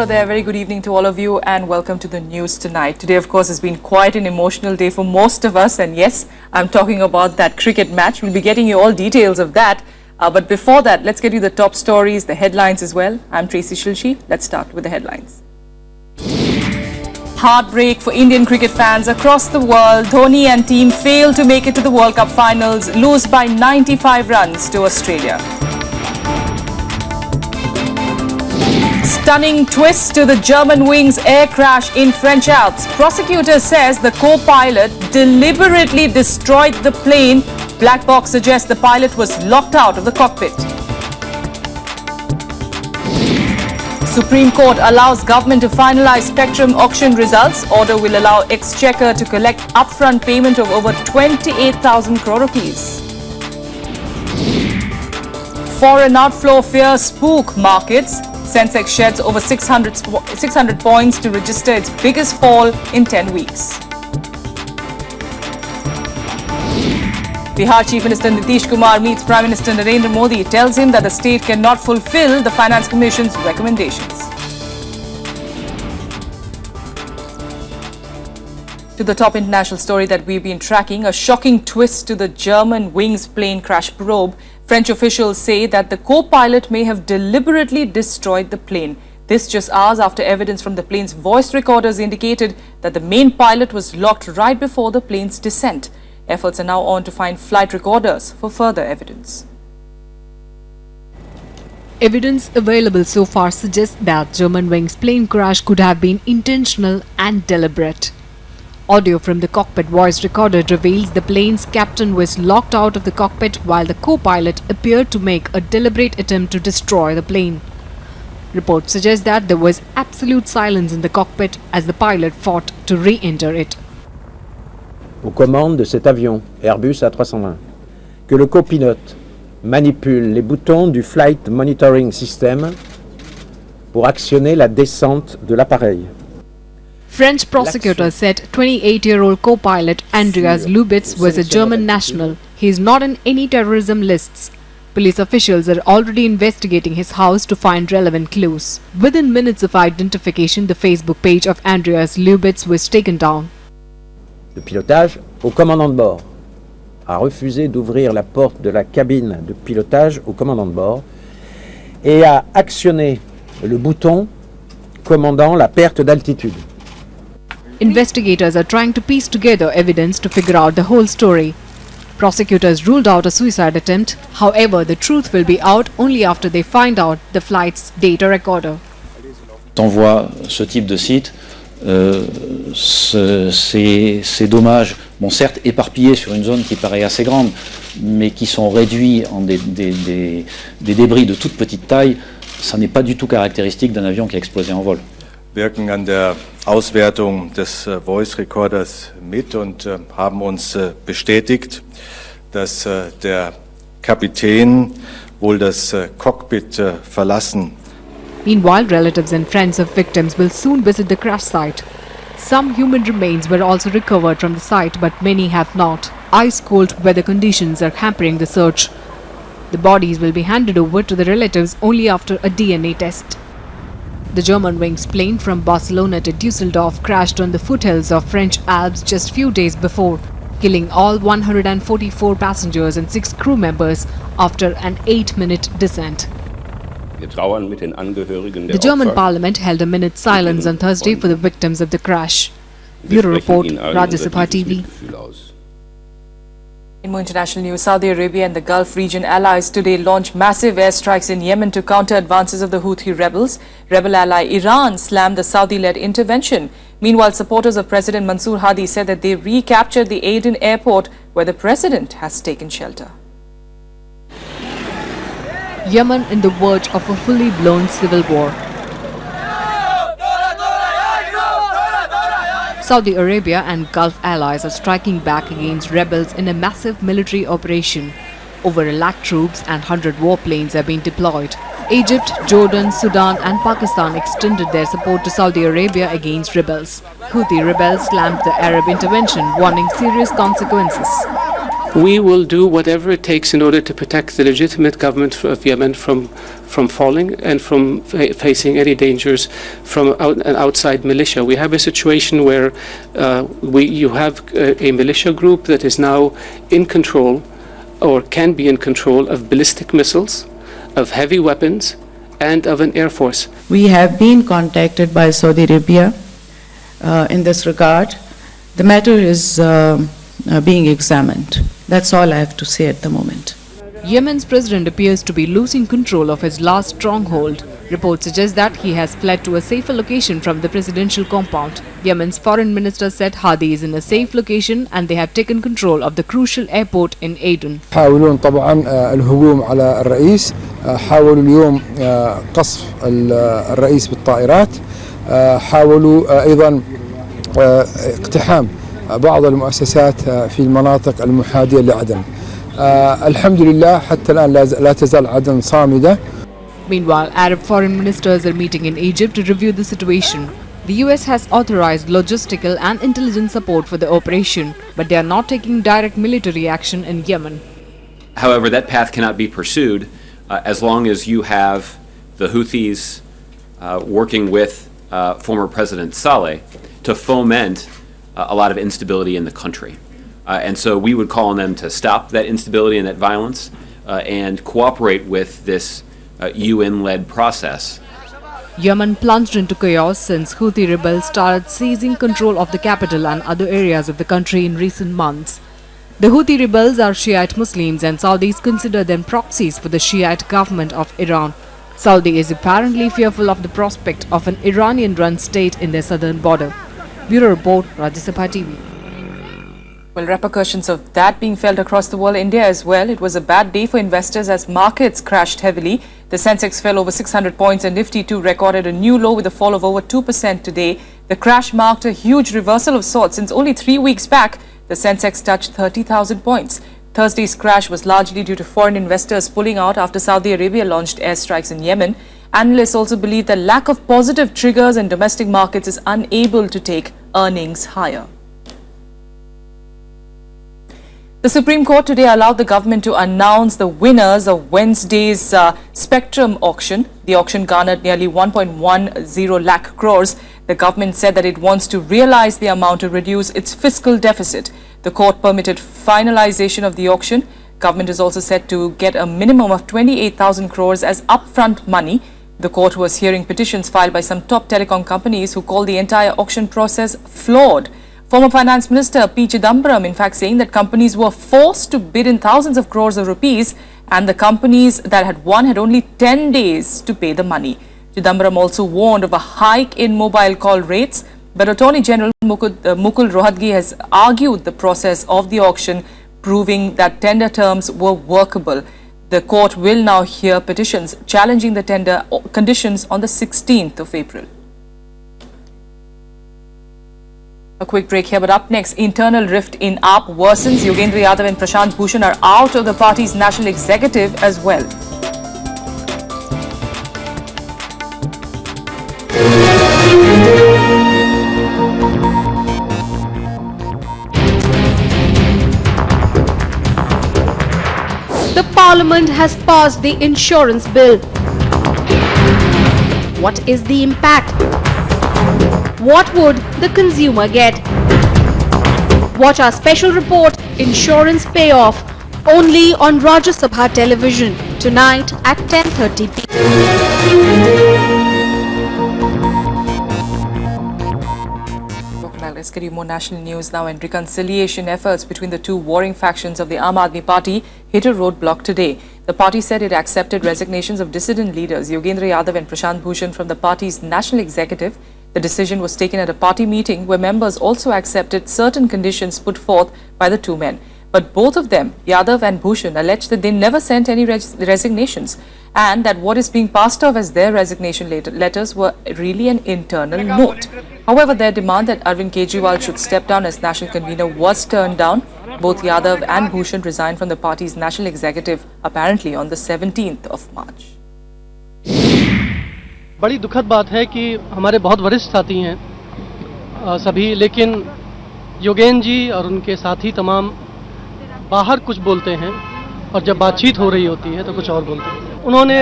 there. Very good evening to all of you and welcome to the news tonight. Today, of course, has been quite an emotional day for most of us. And yes, I'm talking about that cricket match. We'll be getting you all details of that. But before that, let's get you the top stories, the headlines as well. I'm Tracy Shilshi. Let's start with the headlines. Heartbreak for Indian cricket fans across the world. Dhoni and team fail to make it to the World Cup finals, lose by 95 runs to Australia. Stunning twist to the Germanwings air crash in French Alps. Prosecutor says the co-pilot deliberately destroyed the plane. Black box suggests the pilot was locked out of the cockpit. Supreme Court allows government to finalize spectrum auction results. Order will allow Exchequer to collect upfront payment of over 28,000 crore rupees. Foreign outflow fears spook markets. Sensex sheds over 600 points to register its biggest fall in 10 weeks. Bihar Chief Minister Nitish Kumar meets Prime Minister Narendra Modi, tells him that the state cannot fulfill the Finance Commission's recommendations. To the top international story that we've been tracking, a shocking twist to the Germanwings plane crash probe. French officials say that the co-pilot may have deliberately destroyed the plane. This just hours after evidence from the plane's voice recorders indicated that the main pilot was locked right before the plane's descent. Efforts are now on to find flight recorders for further evidence. Evidence available so far suggests that Germanwings plane crash could have been intentional and deliberate. Audio from the cockpit voice recorder reveals the plane's captain was locked out of the cockpit while the co-pilot appeared to make a deliberate attempt to destroy the plane. Reports suggest that there was absolute silence in the cockpit as the pilot fought to re-enter it. Aux commandes de cet avion Airbus A320, que le copilote manipule les boutons du Flight Monitoring System pour actionner la descente de l'appareil. French prosecutors said 28-year-old co-pilot Andreas Lubitz was a German national. He is not in any terrorism lists. Police officials are already investigating his house to find relevant clues. Within minutes of identification, the Facebook page of Andreas Lubitz was taken down. Le pilotage au commandant de bord a refusé d'ouvrir la porte de la cabine de pilotage au commandant de bord et a actionné le bouton commandant la perte d'altitude. Investigators are trying to piece together evidence to figure out the whole story. Prosecutors ruled out a suicide attempt. However, the truth will be out only after they find out the flight's data recorder. Quand on voit ce type de site, ces dommages, bon, certes éparpillés sur une zone qui paraît assez grande, mais qui sont réduits en des débris de toute petite taille, ça n'est pas du tout caractéristique d'un avion qui a explosé en vol. Wirken an der Auswertung des Voice Recorders mit und haben uns bestätigt, dass der Kapitän wohl das Cockpit verlassen. Meanwhile, relatives and friends of victims will soon visit the crash site. Some human remains were also recovered from the site, but many have not. Ice-cold weather conditions are hampering the search. The bodies will be handed over to the relatives only after a DNA test. The Germanwings plane from Barcelona to Düsseldorf crashed on the foothills of French Alps just few days before, killing all 144 passengers and 6 crew members after an 8-minute descent. The German parliament held a minute's silence on Thursday for the victims of the crash. Bureau Report, Rajya Sabha TV. In more international news, Saudi Arabia and the Gulf region allies today launched massive airstrikes in Yemen to counter advances of the Houthi rebels. Rebel ally Iran slammed the Saudi-led intervention. Meanwhile, supporters of President Mansour Hadi said that they recaptured the Aden airport where the president has taken shelter. Yemen in the verge of a fully blown civil war. Saudi Arabia and Gulf allies are striking back against rebels in a massive military operation. Over 1 lakh troops and 100 warplanes have been deployed. Egypt, Jordan, Sudan and Pakistan extended their support to Saudi Arabia against rebels. Houthi rebels slammed the Arab intervention, warning serious consequences. We will do whatever it takes in order to protect the legitimate government of Yemen from falling and from facing any dangers from an outside militia. We have a situation where you have a militia group that is now in control or can be in control of ballistic missiles, of heavy weapons, and of an air force. We have been contacted by Saudi Arabia in this regard. The matter is being examined. That's all I have to say at the moment. Yemen's president appears to be losing control of his last stronghold. Reports suggest that he has fled to a safer location from the presidential compound. Yemen's foreign minister said Hadi is in a safe location and they have taken control of the crucial airport in Aden. حاولون طبعا الهجوم على الرئيس، حاولوا اليوم قصف الرئيس بالطائرات، حاولوا أيضا اقتحام بعض المؤسسات في المناطق المحاذية لعدن. الحمد لله حتى الآن لا تزال عدن صامدة. Meanwhile, Arab foreign ministers are meeting in Egypt to review the situation. The US has authorized logistical and intelligence support for the operation, but they are not taking direct military action in Yemen. However, that path cannot be pursued as long as you have the Houthis working with former President Saleh to foment a lot of instability in the country. And so we would call on them to stop that instability and that violence and cooperate with this UN-led process. Yemen plunged into chaos since Houthi rebels started seizing control of the capital and other areas of the country in recent months. The Houthi rebels are Shiite Muslims and Saudis consider them proxies for the Shiite government of Iran. Saudi is apparently fearful of the prospect of an Iranian-run state in their southern border. Bureau Report, Rajya Sabha TV. Well, repercussions of that being felt across the world, India as well. It was a bad day for investors as markets crashed heavily. The Sensex fell over 600 points and Nifty too recorded a new low with a fall of over 2% today. The crash marked a huge reversal of sorts since only 3 weeks back, the Sensex touched 30,000 points. Thursday's crash was largely due to foreign investors pulling out after Saudi Arabia launched airstrikes in Yemen. Analysts also believe the lack of positive triggers in domestic markets is unable to take earnings higher. The Supreme Court today allowed the government to announce the winners of Wednesday's spectrum auction. The auction garnered nearly 1.10 lakh crores. The government said that it wants to realize the amount to reduce its fiscal deficit. The court permitted finalization of the auction. Government is also set to get a minimum of 28,000 crores as upfront money. The court was hearing petitions filed by some top telecom companies who call the entire auction process flawed. Former Finance Minister P. Chidambaram, in fact, saying that companies were forced to bid in thousands of crores of rupees and the companies that had won had only 10 days to pay the money. Chidambaram also warned of a hike in mobile call rates, but Attorney General Mukul Rohatgi has argued the process of the auction, proving that tender terms were workable. The court will now hear petitions challenging the tender conditions on the 16th of April. A quick break here, but up next, internal rift in AAP worsens. Yogendra Yadav and Prashant Bhushan are out of the party's national executive as well. The Parliament has passed the insurance bill. What is the impact? What would the consumer get? Watch our special report, Insurance Payoff, only on Rajya Sabha television tonight at 10:30 p.m. Let's get you more national news now. And reconciliation efforts between the two warring factions of the Aam Aadmi Party hit a roadblock today. The party said it accepted resignations of dissident leaders Yogendra Yadav and Prashant Bhushan from the party's national executive. The decision was taken at a party meeting where members also accepted certain conditions put forth by the two men. But both of them, Yadav and Bhushan, alleged that they never sent any resignations and that what is being passed off as their resignation letters were really an internal note. However, their demand that Arvind Kejriwal should step down as national convener was turned down. Both Yadav and Bhushan resigned from the party's national executive apparently on the 17th of March. बड़ी दुखद बात है कि हमारे बहुत वरिष्ठ साथी हैं सभी, लेकिन योगेन जी और उनके साथी तमाम बाहर कुछ बोलते हैं और जब बातचीत हो रही होती है तो कुछ और बोलते हैं। उन्होंने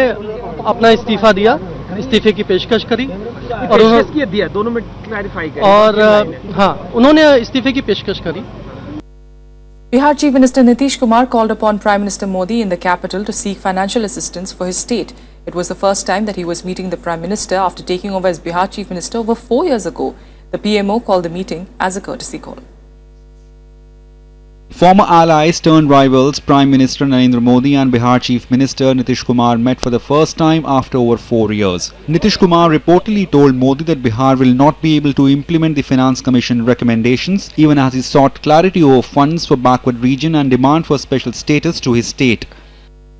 अपना इस्तीफा दिया, इस्तीफे की पेशकश करी और उन्होंने दिया, दोनों में क्लैरिफाई करें। और हाँ, उन्होंने इस्तीफे की पेशकश करी। Bihar Chief Minister Nitish Kumar called upon Prime Minister Modi in the capital to seek financial assistance for his state. It was the first time that he was meeting the Prime Minister after taking over as Bihar Chief Minister over 4 years ago. The PMO called the meeting as a courtesy call. Former allies turned rivals Prime Minister Narendra Modi and Bihar Chief Minister Nitish Kumar met for the first time after over 4 years. Nitish Kumar reportedly told Modi that Bihar will not be able to implement the Finance Commission recommendations even as he sought clarity over funds for backward region and demand for special status to his state.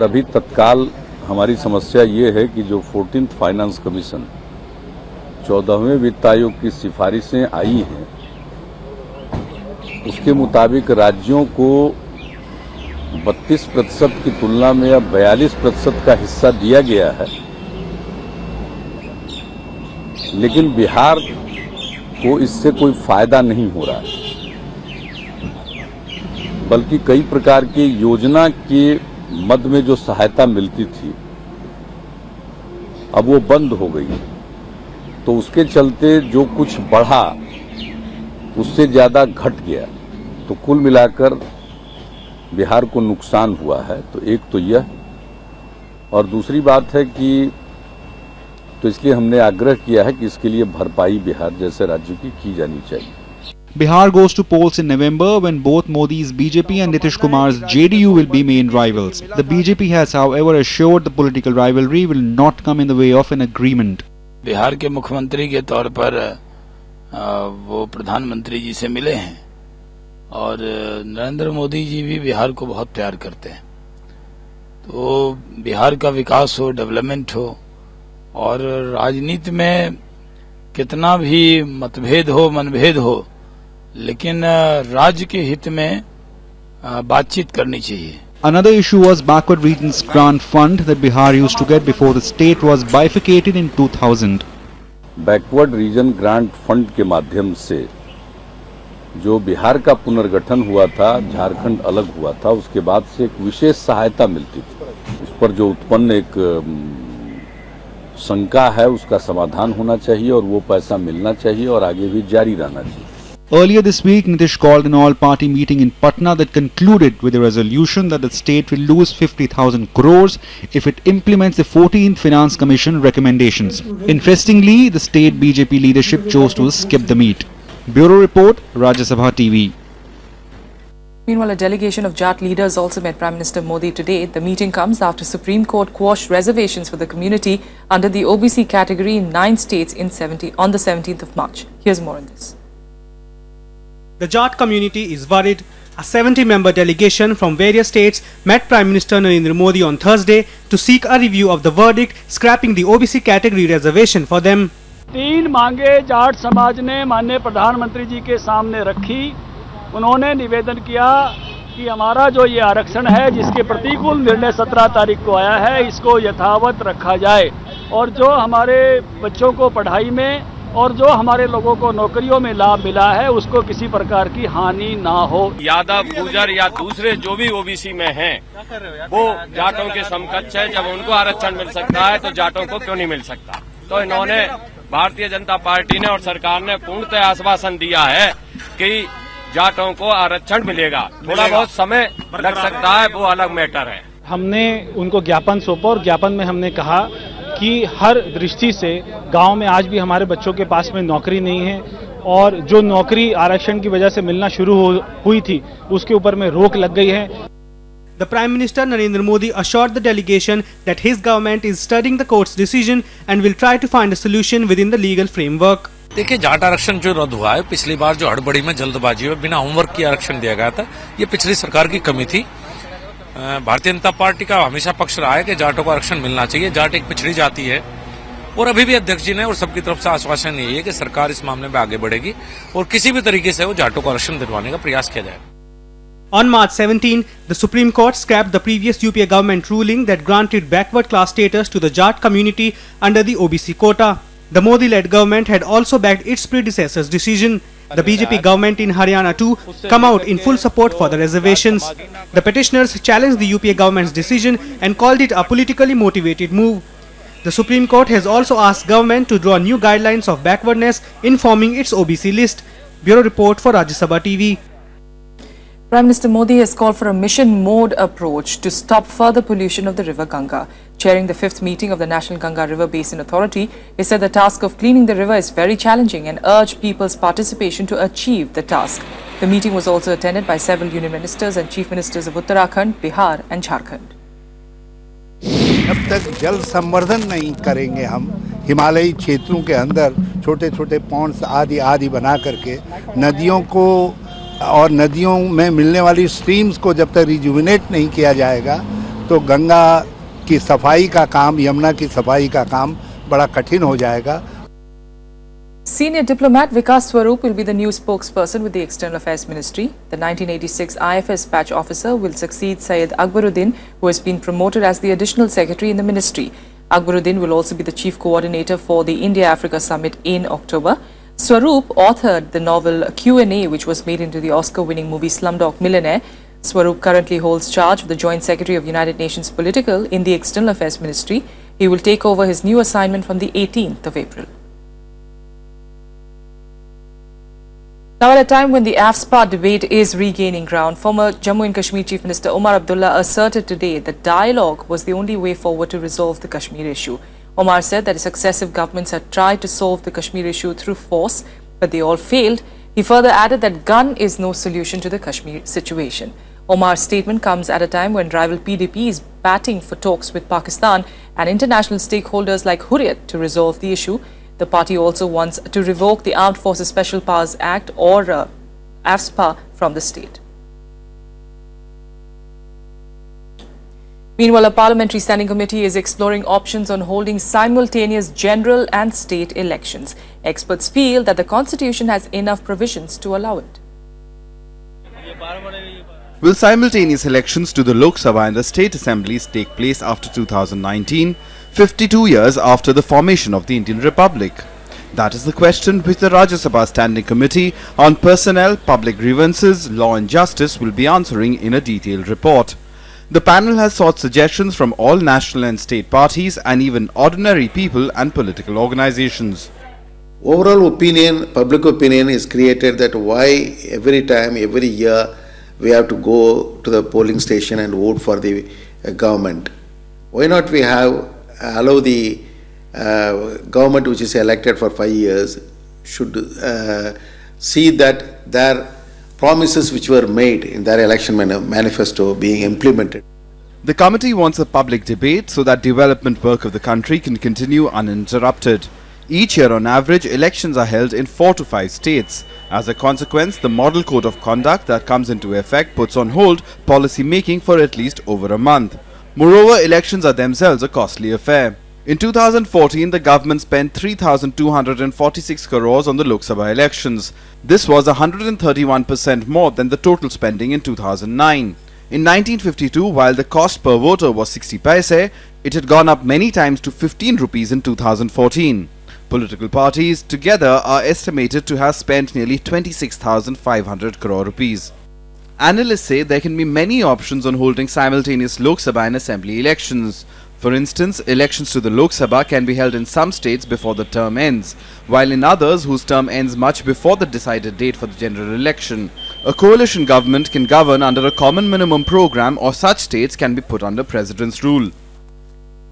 अभी तत्काल हमारी समस्या ये है कि जो 14th finance commission 14वें वित्त आयोग की सिफारिशें आई हैं उसके मुताबिक राज्यों को 32% की तुलना में अब 42% का हिस्सा दिया गया है, लेकिन बिहार को इससे कोई फायदा नहीं हो रहा है, बल्कि कई प्रकार की योजना के मद में जो सहायता मिलती थी अब वो बंद हो गई। तो उसके चलते जो कुछ बढ़ा उससे ज्यादा घट गया, तो कुल मिलाकर बिहार को नुकसान हुआ है। तो एक तो यह, और दूसरी बात है कि तो इसलिए हमने आग्रह किया है कि इसके लिए भरपाई बिहार जैसे राज्य की जानी चाहिए। Bihar goes to polls in November when both Modi's BJP and Nitish Kumar's JDU will be main rivals. The BJP has however assured the political rivalry will not come in the way of an agreement. Bihar के मुख्यमंत्री के तौर पर वो प्रधानमंत्री जी से मिले हैं और नरेंद्र मोदी जी भी बिहार को बहुत प्यार करते हैं। तो बिहार का विकास हो, डेवलपमेंट हो, और राजनीति में कितना भी मतभेद हो, मनभेद हो, लेकिन राज्य के हित में बातचीत करनी चाहिए। Another issue was backward regions grant fund that Bihar used to get before the state was bifurcated in 2000. Backward region grant fund के माध्यम से जो बिहार का पुनर्गठन हुआ था, झारखंड अलग हुआ था, उसके बाद से एक विशेष सहायता मिलती थी। उस पर जो उत्पन्न एक शंका है उसका समाधान होना चाहिए और वो पैसा मिलना चाहिए और आगे भी जारी रहना चाहिए। Earlier this week, Nitish called an all-party meeting in Patna that concluded with a resolution that the state will lose 50,000 crores if it implements the 14th Finance Commission recommendations. Interestingly, the state BJP leadership chose to skip the meet. Bureau Report, Rajya Sabha TV. Meanwhile, a delegation of Jaat leaders also met Prime Minister Modi today. The meeting comes after Supreme Court quashed reservations for the community under the OBC category in 9 states on the 17th of March. Here's more on this. The Jaat community is worried. A 70-member delegation from various states met Prime Minister Narendra Modi on Thursday to seek a review of the verdict scrapping the OBC category reservation for them. 3 मांगे जाट समाज ने माननीय प्रधानमंत्री जी के सामने रखी। उन्होंने निवेदन किया कि हमारा जो ये आरक्षण है जिसके प्रतिकूल निर्णय 17 तारीख को आया है, इसको यथावत रखा जाए और जो हमारे बच्चों को पढ़ाई में और जो हमारे लोगों को नौकरियों में लाभ मिला है उसको किसी प्रकार की हानि ना हो। यादव, गुर्जर या दूसरे जो भी ओबीसी में हैं वो जाटों के समकक्ष है। जब उनको आरक्षण मिल सकता है तो जाटों को क्यों नहीं मिल सकता? तो इन्होंने भारतीय जनता पार्टी ने और सरकार ने पूर्णतः आश्वासन दिया है कि जाटों को आरक्षण मिलेगा। थोड़ा बहुत समय लग सकता है, वो अलग मैटर है। हमने उनको ज्ञापन सौंपा और ज्ञापन में हमने कहा कि हर दृष्टि से गांव में आज भी हमारे बच्चों के पास में नौकरी नहीं है और जो नौकरी आरक्षण की वजह से मिलना शुरू हुई थी उसके ऊपर में रोक लग गई है। The Prime Minister Narendra Modi assured the delegation that his government is studying the court's decision and will try to find a solution within the legal framework. देखिए, जाट आरक्षण जो रद्द हुआ है, पिछली बार जो हड़बड़ी में जल्दबाजी में बिना होमवर्क के आरक्षण दिया गया था, ये पिछली सरकार की कमी थी। भारतीय जनता पार्टी का हमेशा पक्ष रहा है कि जाटों को आरक्षण मिलना चाहिए। जाट एक पिछड़ी जाति है और अभी भी अध्यक्ष जी ने और सबकी तरफ से आश्वासन यही है कि सरकार इस मामले में आगे बढ़ेगी और किसी भी तरीके से वो जाटों को आरक्षण दिलवाने का प्रयास किया जाए। On March 17, the Supreme Court scrapped the previous UPA government ruling that granted backward class status to the Jaat community under the OBC quota. The Modi-led government had also backed its predecessor's decision. The BJP government in Haryana too come out in full support for the reservations. The petitioners challenged the UPA government's decision and called it a politically motivated move. The Supreme Court has also asked government to draw new guidelines of backwardness in forming its OBC list. Bureau report for Rajya Sabha TV. Prime Minister Modi has called for a mission mode approach to stop further pollution of the river Ganga. Chairing the 5th meeting of the National Ganga River Basin Authority, he said the task of cleaning the river is very challenging and urged people's participation to achieve the task. The meeting was also attended by several union ministers and chief ministers of Uttarakhand, Bihar and Jharkhand. जब तक जल संवर्धन नहीं करेंगे हम हिमालयी क्षेत्रों के अंदर छोटे छोटे पॉन्ड्स आदि बना करके नदियों को और नदियों में मिलने वाली स्ट्रीम्स को जब तक रिजुविनेट नहीं किया जाएगा तो गंगा की सफाई का काम यमुना की सफाई का काम बड़ा कठिन हो जाएगा. Senior diplomat Vikas Swarup will be the new spokesperson with the External Affairs Ministry. The 1986 IFS patch officer will succeed Syed Akbaruddin, who has been promoted as the additional secretary in the ministry. Akbaruddin will also be the chief coordinator for the India-Africa Summit in October. Swarup authored the novel Q&A, which was made into the Oscar-winning movie Slumdog Millionaire. Swarup currently holds charge of the Joint Secretary of United Nations Political in the External Affairs Ministry. He will take over his new assignment from the 18th of April. Now, at a time when the AFSPA debate is regaining ground, former Jammu and Kashmir Chief Minister Omar Abdullah asserted today that dialogue was the only way forward to resolve the Kashmir issue. Omar said that successive governments had tried to solve the Kashmir issue through force, but they all failed. He further added that gun is no solution to the Kashmir situation. Omar's statement comes at a time when rival PDP is batting for talks with Pakistan and international stakeholders like Hurriyat to resolve the issue. The party also wants to revoke the Armed Forces Special Powers Act or AFSPA from the state. Meanwhile, a parliamentary standing committee is exploring options on holding simultaneous general and state elections. Experts feel that the constitution has enough provisions to allow it. Will simultaneous elections to the Lok Sabha and the state assemblies take place after 2019, 52 years after the formation of the Indian Republic? That is the question which the Rajya Sabha Standing Committee on Personnel, Public Grievances, Law and Justice will be answering in a detailed report. The panel has sought suggestions from all national and state parties and even ordinary people and political organizations. Overall opinion, public opinion is created that why every time, every year we have to go to the polling station and vote for the government. Why not we allow the government which is elected for 5 years should see that their promises which were made in their election manifesto being implemented. The committee wants a public debate so that development work of the country can continue uninterrupted. Each year on average, elections are held in 4 to 5 states. As a consequence, the Model Code of Conduct that comes into effect puts on hold policy making for at least over a month. Moreover, elections are themselves a costly affair. In 2014, the government spent 3,246 crores on the Lok Sabha elections. This was 131% more than the total spending in 2009. In 1952, while the cost per voter was 60 paise, it had gone up many times to 15 rupees in 2014. Political parties together are estimated to have spent nearly 26,500 crore rupees. Analysts say there can be many options on holding simultaneous Lok Sabha and Assembly elections. For instance, elections to the Lok Sabha can be held in some states before the term ends, while in others whose term ends much before the decided date for the general election. A coalition government can govern under a common minimum program, or such states can be put under president's rule.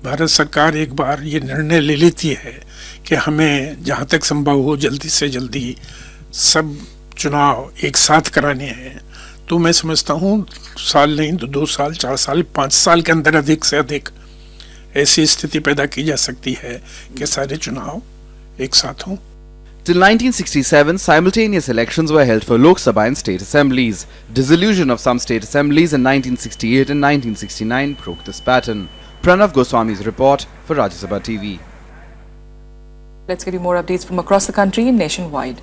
Bharat सरकार एक बार ये निर्णय ले लेती है कि हमें जहाँ तक संभव हो जल्दी से जल्दी सब चुनाव एक साथ कराने हैं, तो मैं समझता हूँ साल नहीं तो 2 साल, 4 साल, 5 साल के अंदर अधिक से अधिक ऐसी स्थिति पैदा की जा सकती है कि सारे चुनाव एक साथ हों. Till 1967, simultaneous elections were held for Lok Sabha and state assemblies. Dissolution of some state assemblies in 1968 and 1969 broke this pattern. Pranav Goswami's report for Rajya Sabha TV. Let's get you more updates from across the country and nationwide.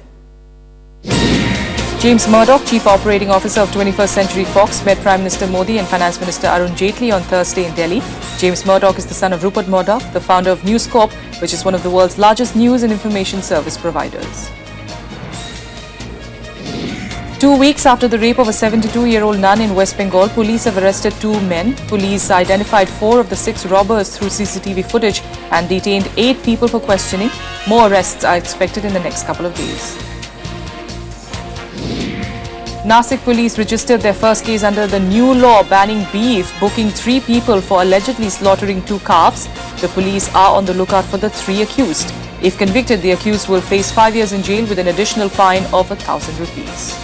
James Murdoch, Chief Operating Officer of 21st Century Fox, met Prime Minister Modi and Finance Minister Arun Jaitley on Thursday in Delhi. James Murdoch is the son of Rupert Murdoch, the founder of News Corp, which is one of the world's largest news and information service providers. 2 weeks after the rape of a 72-year-old nun in West Bengal, police have arrested 2 men. Police identified 4 of the 6 robbers through CCTV footage and detained 8 people for questioning. More arrests are expected in the next couple of days. Nasik police registered their first case under the new law banning beef, booking 3 people for allegedly slaughtering 2 calves. The police are on the lookout for the 3 accused. If convicted, the accused will face 5 years in jail with an additional fine of 1,000 rupees.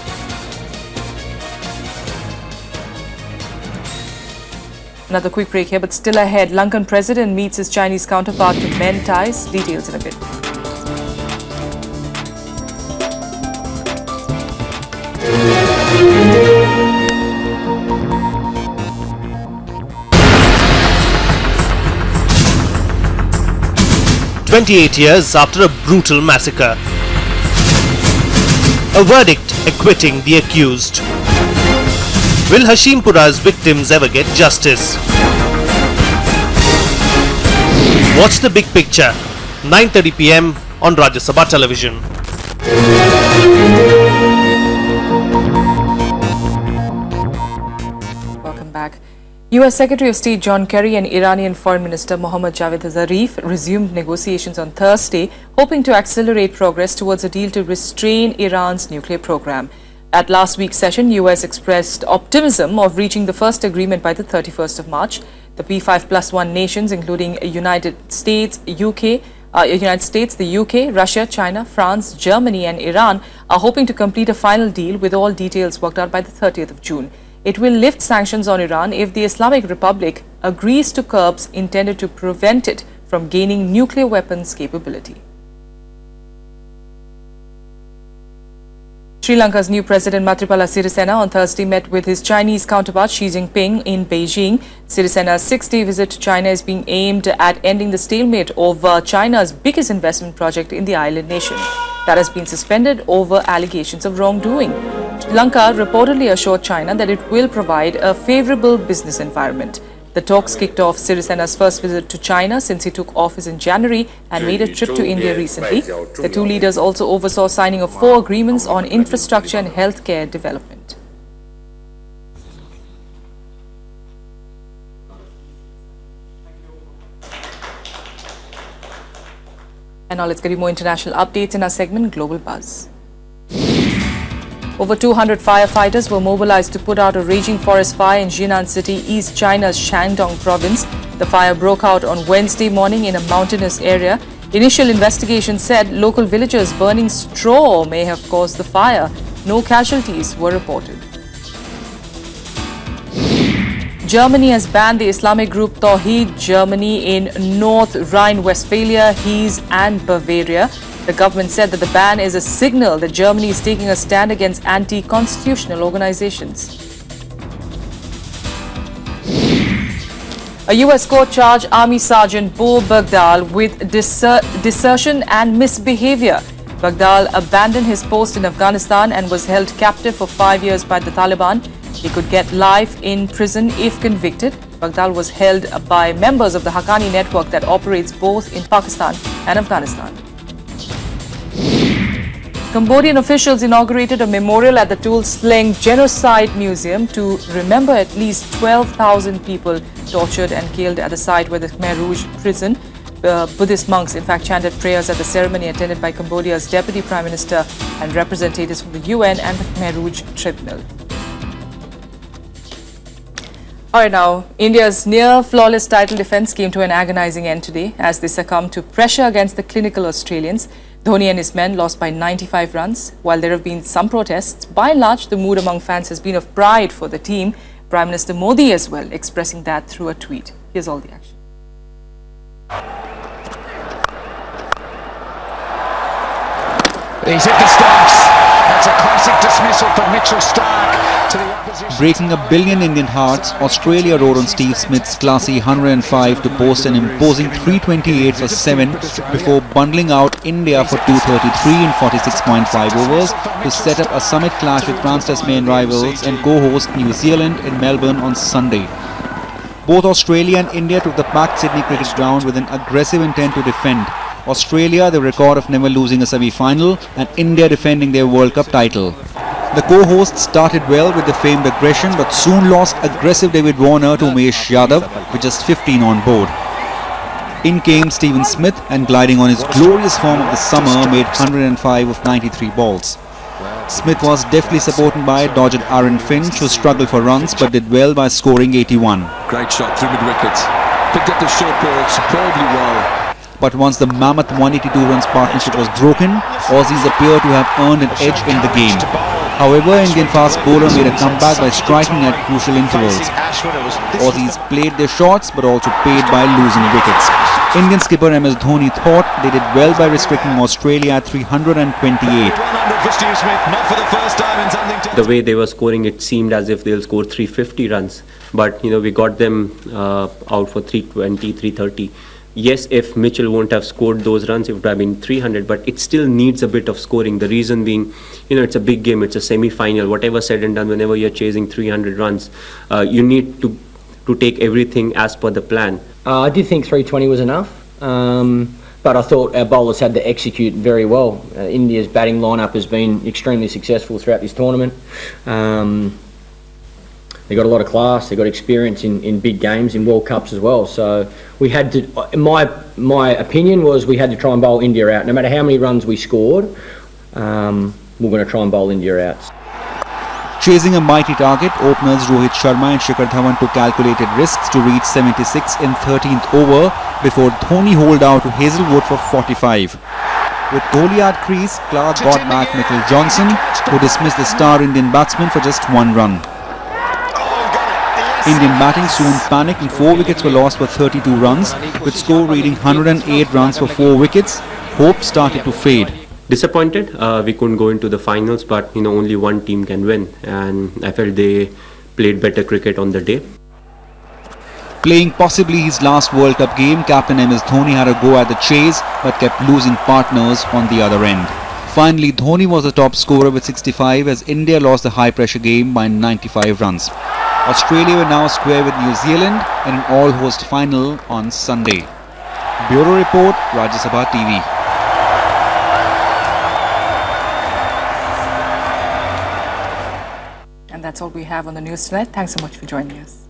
Another quick break here, but still ahead. Lankan president meets his Chinese counterpart to mend ties. Details in a bit. "28 years after a brutal massacre. A verdict acquitting the accused. Will Hashimpura's victims ever get justice? Watch the big picture, 9:30 p.m. on Rajya Sabha television. Welcome back. US Secretary of State John Kerry and Iranian Foreign Minister Mohammad Javad Zarif resumed negotiations on Thursday, hoping to accelerate progress towards a deal to restrain Iran's nuclear program. At last week's session, US expressed optimism of reaching the first agreement by the 31st of March. The P5+1 nations, including United States, the UK, Russia, China, France, Germany and Iran, are hoping to complete a final deal with all details worked out by the 30th of June. It will lift sanctions on Iran if the Islamic Republic agrees to curbs intended to prevent it from gaining nuclear weapons capability. Sri Lanka's new President Maithripala Sirisena on Thursday met with his Chinese counterpart Xi Jinping in Beijing. Sirisena's 6-day visit to China is being aimed at ending the stalemate over China's biggest investment project in the island nation that has been suspended over allegations of wrongdoing. Sri Lanka reportedly assured China that it will provide a favorable business environment. The talks kicked off Sirisena's first visit to China since he took office in January and made a trip to India recently. The 2 leaders also oversaw signing of 4 agreements on infrastructure and healthcare development. And now let's get you more international updates in our segment Global Buzz. Over 200 firefighters were mobilized to put out a raging forest fire in Jinan City, East China's Shandong province. The fire broke out on Wednesday morning in a mountainous area. Initial investigations said local villagers burning straw may have caused the fire. No casualties were reported. Germany has banned the Islamic group Tawhid Germany in North Rhine-Westphalia, Hesse and Bavaria. The government said that the ban is a signal that Germany is taking a stand against anti-constitutional organizations. A US court charged Army Sergeant Bo Bagdal with desertion and misbehavior. Bagdal abandoned his post in Afghanistan and was held captive for 5 years by the Taliban. He could get life in prison if convicted. Bagdal was held by members of the Haqqani network that operates both in Pakistan and Afghanistan. Cambodian officials inaugurated a memorial at the Tuol Sleng Genocide Museum to remember at least 12,000 people tortured and killed at the site where the Khmer Rouge prison. Buddhist monks, in fact, chanted prayers at the ceremony attended by Cambodia's Deputy Prime Minister and representatives from the UN and the Khmer Rouge Tribunal. All right, now, India's near-flawless title defence came to an agonising end today as they succumbed to pressure against the clinical Australians. Dhoni and his men lost by 95 runs. While there have been some protests, by and large, the mood among fans has been of pride for the team. Prime Minister Modi as well, expressing that through a tweet. Here's all the action. He's hit the stumps. That's a classic dismissal for Mitchell Starc to the opposition. Breaking 1 billion Indian hearts, Australia rode on Steve Smith's classy 105 to post an imposing 328 for 7 before bundling out India for 233 in 46.5 overs to set up a summit clash with France-Tasmanian rivals and co-host New Zealand in Melbourne on Sunday. Both Australia and India took the packed Sydney cricket ground with an aggressive intent to defend. Australia, the record of never losing a semi-final, and India defending their World Cup title. The co-hosts started well with the famed aggression but soon lost aggressive David Warner to Umesh Yadav with just 15 on board. In came Steven Smith and gliding on his glorious form of the summer made 105 of 93 balls. Smith was deftly supported by dodger Aaron Finch who struggled for runs but did well by scoring 81. Great shot through mid-wickets. Picked up the short ball superbly well. But once the mammoth 182 runs partnership was broken, Aussies appear to have earned an edge in the game. However, Indian fast bowler made a comeback by striking at crucial intervals. Aussies played their shots but also paid by losing wickets. Indian skipper MS Dhoni thought they did well by restricting Australia at 328. The way they were scoring, it seemed as if they'll score 350 runs. But, we got them out for 320, 330. Yes, if Mitchell won't have scored those runs, it would have been 300, but it still needs a bit of scoring. The reason being, it's a big game, it's a semi-final. Whatever said and done, whenever you're chasing 300 runs, you need to take everything as per the plan. I did think 320 was enough, but I thought our bowlers had to execute very well. India's batting lineup has been extremely successful throughout this tournament. They got a lot of class. They got experience in big games, in World Cups as well. So we had to. My opinion was we had to try and bowl India out. No matter how many runs we scored, we're going to try and bowl India out. Chasing a mighty target, openers Rohit Sharma and Shikhar Dhawan took calculated risks to reach 76 in 13th over before Dhoni holed out to Hazelwood for 45. With Kohli at crease, Clark got back Mitchell Johnson, who dismissed the star Indian batsman for just one run. Indian batting soon panicked and 4 wickets were lost for 32 runs, with score reading 108 runs for 4 wickets. Hope started to fade. Disappointed, we couldn't go into the finals, but only one team can win, and I felt they played better cricket on the day. Playing possibly his last World Cup game, Captain MS Dhoni had a go at the chase but kept losing partners on the other end. Finally, Dhoni was the top scorer with 65 as India lost the high-pressure game by 95 runs. Australia were now square with New Zealand in an all-host final on Sunday. Bureau Report, Rajya Sabha TV. And that's all we have on the news tonight. Thanks so much for joining us.